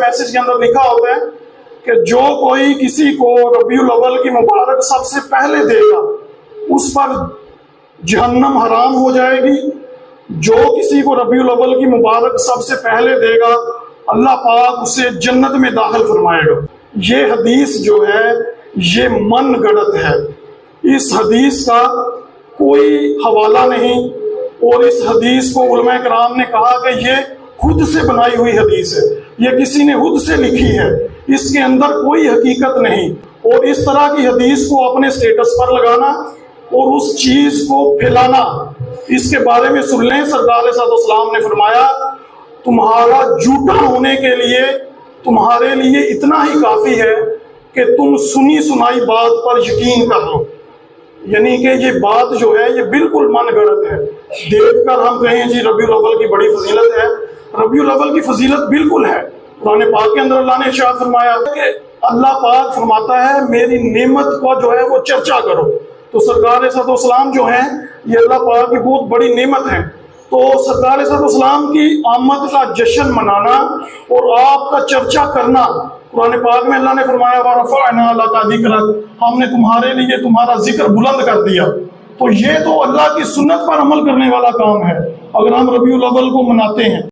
Message के अंदर लिखा होता है कि जो कोई किसी को रबीउल अव्वल की मुबारक सबसे पहले देगा उस पर जहन्नम हराम हो जाएगी, जो किसी को रबीउल अव्वल की मुबारक सबसे पहले देगा अल्लाह पाक उसे जन्नत में दाखिल फरमाएगा। ये हदीस जो है ये मन गढ़ंत है, इस हदीस का कोई हवाला नहीं, और इस हदीस को उलमा कराम ने कहा कि ये खुद से बनाई हुई हदीस है, ये किसी ने खुद से लिखी है, इसके अंदर कोई हकीकत नहीं। और इस तरह की हदीस को अपने स्टेटस पर लगाना और उस चीज को फैलाना, इसके बारे में सुन लें, सरकार सल्लल्लाहु ने फरमाया तुम्हारा झूठा होने के लिए तुम्हारे लिए इतना ही काफी है कि तुम सुनी सुनाई बात पर यकीन कर लो। यानी कि ये बात जो है ये बिल्कुल मन गढ़ंत है। देखकर हम कहें जी रबीउल अव्वल की बड़ी फजीलत है, रबीउल अव्वल की फजीलत बिल्कुल है। कुरान पाक के अंदर अल्लाह ने इरशाद फरमाया कि अल्लाह पाक फरमाता है मेरी नेमत को जो है वो चर्चा करो। तो सरकार सल्लल्लाहु जो है ये अल्लाह पाक की बहुत बड़ी नेमत है। तो सरकार सल्लल्लाहु की आमद का जश्न मनाना और आपका चर्चा करना, कुरान पाक में अल्लाह ने फरमाया वरफ़अना लका ज़िक्रक, हमने तुम्हारे लिए तुम्हारा जिक्र बुलंद कर दिया। तो ये तो अल्लाह की सुन्नत पर अमल करने वाला काम है अगर हम रबीउल अव्वल को मनाते हैं।